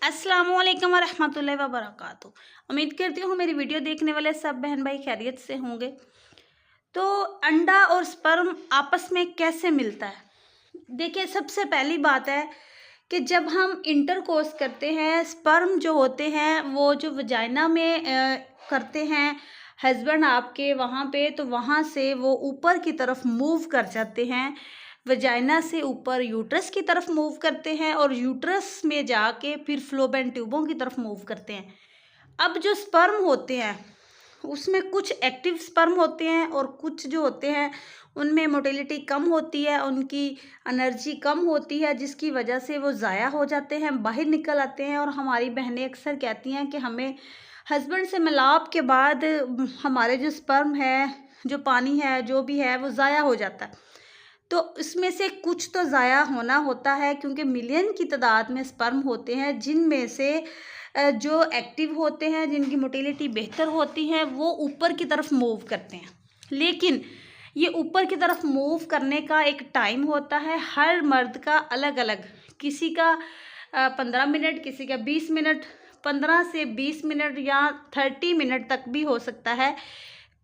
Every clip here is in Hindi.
अस्सलामुअलैकुम वरहमतुल्लाहि वबरकातुहू। उम्मीद करती हूँ मेरी वीडियो देखने वाले सब बहन भाई खैरियत से होंगे। तो अंडा और स्पर्म आपस में कैसे मिलता है? देखिए, सबसे पहली बात है कि जब हम इंटरकोर्स करते हैं, स्पर्म जो होते हैं वो जो वजाइना में करते हैं हस्बैंड आपके वहाँ पे, तो वहाँ से वो ऊपर की तरफ मूव कर जाते हैं। वजाइना से ऊपर यूट्रस की तरफ मूव करते हैं और यूट्रस में जाके फिर फ्लोबेन ट्यूबों की तरफ मूव करते हैं। अब जो स्पर्म होते हैं उसमें कुछ एक्टिव स्पर्म होते हैं और कुछ जो होते हैं उनमें मोटिलिटी कम होती है, उनकी एनर्जी कम होती है, जिसकी वजह से वो ज़ाया हो जाते हैं, बाहर निकल आते हैं। और हमारी बहनें अक्सर कहती हैं कि हमें हस्बैंड से मिलाप के बाद हमारे जो स्पर्म है, जो पानी है, जो भी है वो ज़ाया हो जाता है। तो इसमें से कुछ तो ज़ाया होना होता है, क्योंकि मिलियन की तादाद में स्पर्म होते हैं जिनमें से जो एक्टिव होते हैं, जिनकी मोटिलिटी बेहतर होती है, वो ऊपर की तरफ मूव करते हैं। लेकिन ये ऊपर की तरफ मूव करने का एक टाइम होता है, हर मर्द का अलग अलग, किसी का 15 मिनट, किसी का 20 मिनट, 15 से 20 मिनट या 30 मिनट तक भी हो सकता है।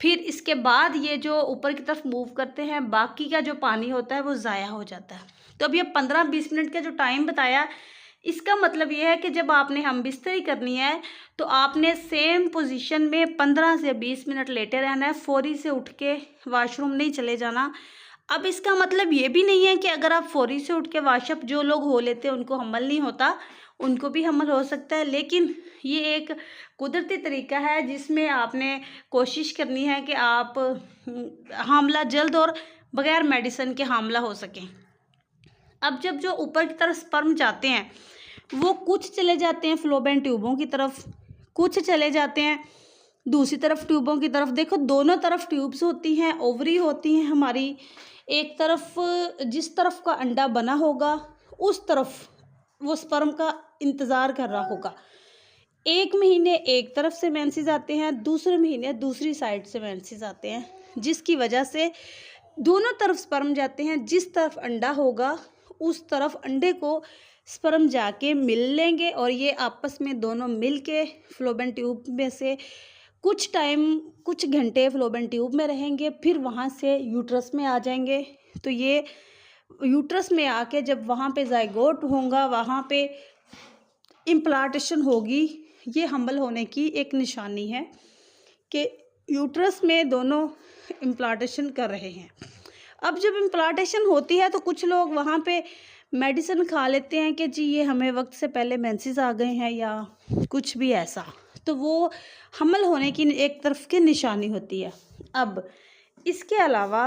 फिर इसके बाद ये जो ऊपर की तरफ मूव करते हैं, बाकी का जो पानी होता है वो ज़ाया हो जाता है। तो अब ये 15-20 मिनट का जो टाइम बताया, इसका मतलब ये है कि जब आपने हम बिस्तरी करनी है तो आपने सेम पोजीशन में 15 से 20 मिनट लेटे रहना है, फौरी से उठ के वॉशरूम नहीं चले जाना। अब इसका मतलब ये भी नहीं है कि अगर आप फौरी से उठ के वॉशअप, जो लोग हो लेते हैं उनको हमल नहीं होता, उनको भी हमल हो सकता है। लेकिन ये एक कुदरती तरीका है जिसमें आपने कोशिश करनी है कि आप हामला जल्द और बग़ैर मेडिसिन के हामला हो सकें। अब जब जो ऊपर की तरफ स्पर्म जाते हैं वो कुछ चले जाते हैं फ्लोबेन ट्यूबों की तरफ, कुछ चले जाते हैं दूसरी तरफ ट्यूबों की तरफ। देखो, दोनों तरफ ट्यूब्स होती हैं, ओवरी होती हैं हमारी। एक तरफ जिस तरफ का अंडा बना होगा उस तरफ वो स्पर्म का इंतज़ार कर रहा होगा। एक महीने एक तरफ से मेंसेस आते हैं, दूसरे महीने दूसरी साइड से मेंसेस आते हैं, जिसकी वजह से दोनों तरफ स्पर्म जाते हैं। जिस तरफ अंडा होगा उस तरफ अंडे को स्पर्म जाके मिल लेंगे और ये आपस में दोनों मिल के फ्लोबेन ट्यूब में से कुछ टाइम, कुछ घंटे फ्लोबेन ट्यूब में रहेंगे, फिर वहाँ से यूट्रस में आ जाएंगे। तो ये यूट्रस में आके जब वहाँ पे ज़ायगोट होगा, वहाँ पे इम्प्लांटेशन होगी। ये हम्बल होने की एक निशानी है कि यूट्रस में दोनों इम्प्लांटेशन कर रहे हैं। अब जब इम्प्लांटेशन होती है तो कुछ लोग वहाँ पे मेडिसिन खा लेते हैं कि जी ये हमें वक्त से पहले मेंसेस आ गए हैं या कुछ भी ऐसा, तो वो हमल होने की एक तरफ की निशानी होती है। अब इसके अलावा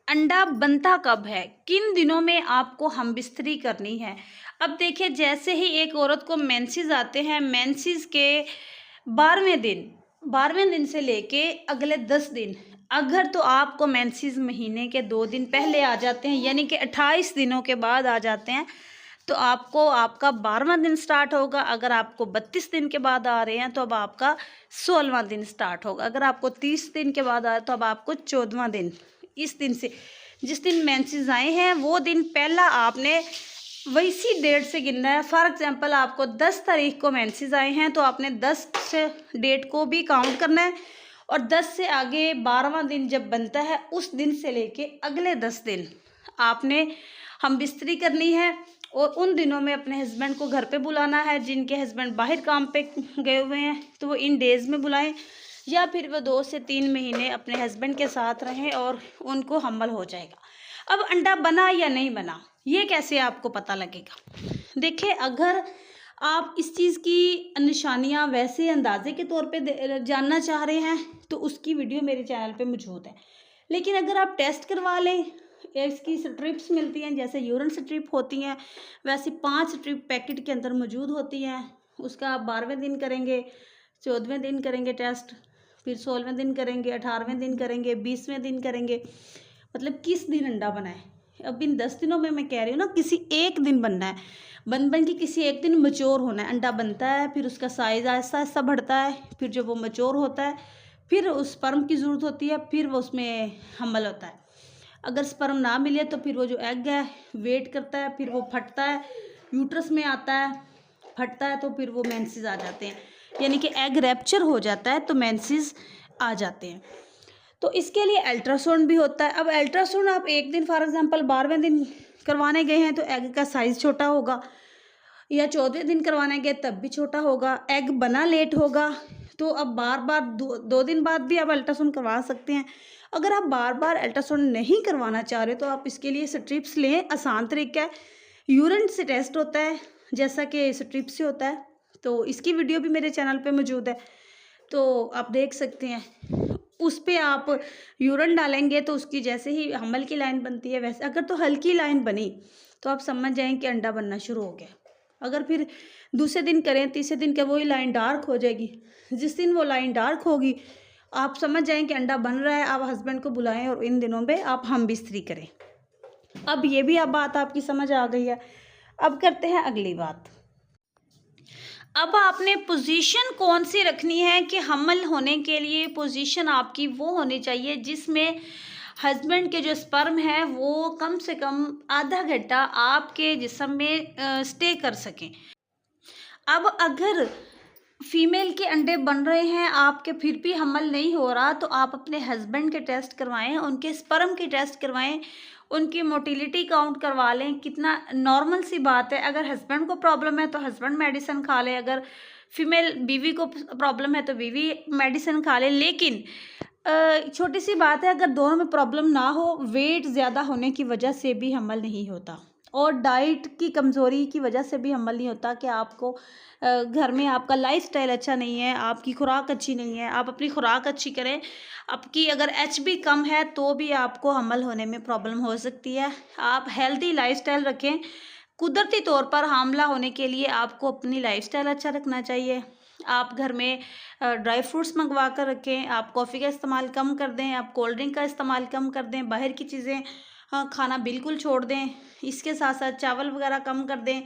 अंडा बनता कब है, किन दिनों में आपको हमबिस्तरी करनी है? अब देखिए, जैसे ही एक औरत को मेंसेस आते हैं, मेंसेस के 12वें दिन से लेके अगले 10 दिन, अगर तो आपको मेंसेस महीने के 2 दिन पहले आ जाते हैं, यानी कि 28 दिनों के बाद आ जाते हैं, तो आपको आपका 12वां दिन स्टार्ट होगा। अगर आपको 32 दिन के बाद आ रहे हैं तो अब आपका 16वां दिन स्टार्ट होगा। अगर आपको 30 दिन के बाद आ रहा है तो अब आपको 14वां दिन। इस दिन से, जिस दिन मेंसेस आए हैं वो दिन पहला आपने वैसी डेट से गिनना है। फॉर एग्जांपल, आपको 10 तारीख को मेंसेस आए हैं तो आपने 10 से डेट को भी काउंट करना है, और 10 से आगे 12वां दिन जब बनता है उस दिन से लेके अगले 10 दिन आपने हम बिस्तरी करनी है। और उन दिनों में अपने हस्बैंड को घर पे बुलाना है। जिनके हस्बैंड बाहर काम पे गए हुए हैं तो वो इन डेज़ में बुलाएं, या फिर वो 2 से 3 महीने अपने हस्बैंड के साथ रहें और उनको हमल हो जाएगा। अब अंडा बना या नहीं बना, ये कैसे आपको पता लगेगा? देखिए, अगर आप इस चीज़ की निशानियां वैसे अंदाजे के तौर पे जानना चाह रहे हैं तो उसकी वीडियो मेरे चैनल पे मौजूद है। लेकिन अगर आप टेस्ट करवा लें, इसकी स्ट्रिप्स मिलती हैं, जैसे यूरिन स्ट्रिप होती हैं वैसे 5 स्ट्रिप पैकेट के अंदर मौजूद होती हैं। उसका आप 12वें दिन करेंगे, 14वें दिन करेंगे टेस्ट, फिर 16वें दिन करेंगे, 18वें दिन करेंगे, 20वें दिन करेंगे। मतलब किस दिन अंडा बना है। अब इन 10 दिनों में मैं कह रही हूँ ना, किसी एक दिन बनना है, बन के किसी एक दिन मैच्योर होना है। अंडा बनता है, फिर उसका साइज़ आहिस्ता आहिस्ता बढ़ता है, फिर जब वो मैच्योर होता है फिर उस स्पर्म की ज़रूरत होती है, फिर वो उसमें हमल होता है। अगर स्पर्म ना मिले तो फिर वो जो एग है वेट करता है, फिर वो फटता है, यूट्रस में आता है, फटता है तो फिर वो मेंसेस आ जाते हैं, यानी कि एग रैप्चर हो जाता है तो मेंसेस आ जाते हैं। तो इसके लिए अल्ट्रासाउंड भी होता है। अब अल्ट्रासाउंड आप एक दिन फॉर एग्जांपल 12वें दिन करवाने गए हैं तो एग का साइज़ छोटा होगा, या 14वें दिन करवाने गए तब भी छोटा होगा, एग बना लेट होगा। तो अब बार बार 2 दिन बाद भी आप अल्ट्रासाउंड करवा सकते हैं। अगर आप बार बार अल्ट्रासाउंड नहीं करवाना चाह रहे तो आप इसके लिए स्ट्रिप्स लें, आसान तरीका है। यूरिन से टेस्ट होता है जैसा कि स्ट्रिप से होता है, तो इसकी वीडियो भी मेरे चैनल पे मौजूद है, तो आप देख सकते हैं। उस पे आप यूरिन डालेंगे तो उसकी जैसे ही हमल की लाइन बनती है वैसे, अगर तो हल्की लाइन बनी तो आप समझ जाएं कि अंडा बनना शुरू हो गया। अगर फिर दूसरे दिन करें, तीसरे दिन का वही लाइन डार्क हो जाएगी। जिस दिन वो लाइन डार्क होगी आप समझ जाएं कि अंडा बन रहा है। आप हस्बैंड को बुलाएं और इन दिनों में आप हम बिस्तरी करें। अब ये भी अब बात आपकी समझ आ गई है। अब करते हैं अगली बात। अब आपने पोजीशन कौन सी रखनी है कि हमल होने के लिए पोजीशन आपकी वो होनी चाहिए जिसमें हस्बैंड के जो स्पर्म है वो कम से कम आधा घंटा आपके जिस्म में स्टे कर सकें। अब अगर फीमेल के अंडे बन रहे हैं आपके फिर भी हमल नहीं हो रहा तो आप अपने हस्बैंड के टेस्ट करवाएं, उनके स्पर्म के टेस्ट करवाएं, उनकी मोटिलिटी काउंट करवा लें। कितना नॉर्मल सी बात है। अगर हस्बैंड को प्रॉब्लम है तो हस्बैंड मेडिसिन खा ले, अगर फीमेल बीवी को प्रॉब्लम है तो बीवी मेडिसिन खा ले। लेकिन छोटी सी बात है, अगर दोनों में प्रॉब्लम ना हो, वेट ज़्यादा होने की वजह से भी हमल नहीं होता और डाइट की कमज़ोरी की वजह से भी हमल नहीं होता कि आपको घर में आपका लाइफस्टाइल अच्छा नहीं है, आपकी खुराक अच्छी नहीं है। आप अपनी खुराक अच्छी करें। आपकी अगर HB कम है तो भी आपको हमल होने में प्रॉब्लम हो सकती है। आप हेल्दी लाइफस्टाइल रखें। कुदरती तौर पर हामला होने के लिए आपको अपनी लाइफस्टाइल अच्छा रखना चाहिए। आप घर में ड्राई फ्रूट्स मंगवा कर रखें, आप कॉफ़ी का इस्तेमाल कम कर दें, आप कोल्ड ड्रिंक का इस्तेमाल कम कर दें, बाहर की चीज़ें खाना बिल्कुल छोड़ दें। इसके साथ साथ चावल वगैरह कम कर दें।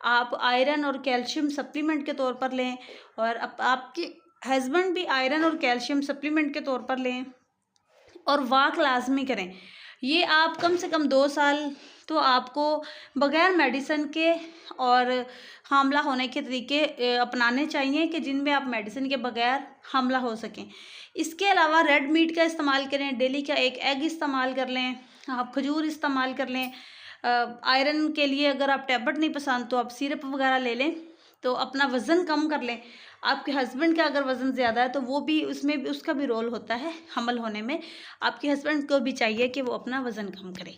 आप आयरन और कैल्शियम सप्लीमेंट के तौर पर लें और आपके हस्बैंड भी आयरन और कैल्शियम सप्लीमेंट के तौर पर लें और वॉक लाजमी करें। ये आप कम से कम 2 साल तो आपको बगैर मेडिसिन के और हामला होने के तरीके अपनाने चाहिए कि जिनमें आप मेडिसिन के बगैर हामला हो सकें। इसके अलावा रेड मीट का इस्तेमाल करें, डेली का 1 एग इस्तेमाल कर लें, आप खजूर इस्तेमाल कर लें। आयरन के लिए अगर आप टैबलेट नहीं पसंद तो आप सिरप वगैरह ले लें, तो अपना वज़न कम कर लें। आपके हस्बैंड का अगर वज़न ज़्यादा है तो वो भी उसमें भी उसका भी रोल होता है हमल होने में। आपके हस्बैंड को भी चाहिए कि वो अपना वज़न कम करें।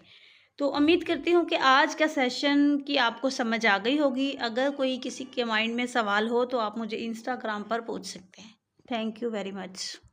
तो उम्मीद करती हूँ कि आज का सेशन की आपको समझ आ गई होगी। अगर कोई किसी के माइंड में सवाल हो तो आप मुझे इंस्टाग्राम पर पूछ सकते हैं। Thank you very much.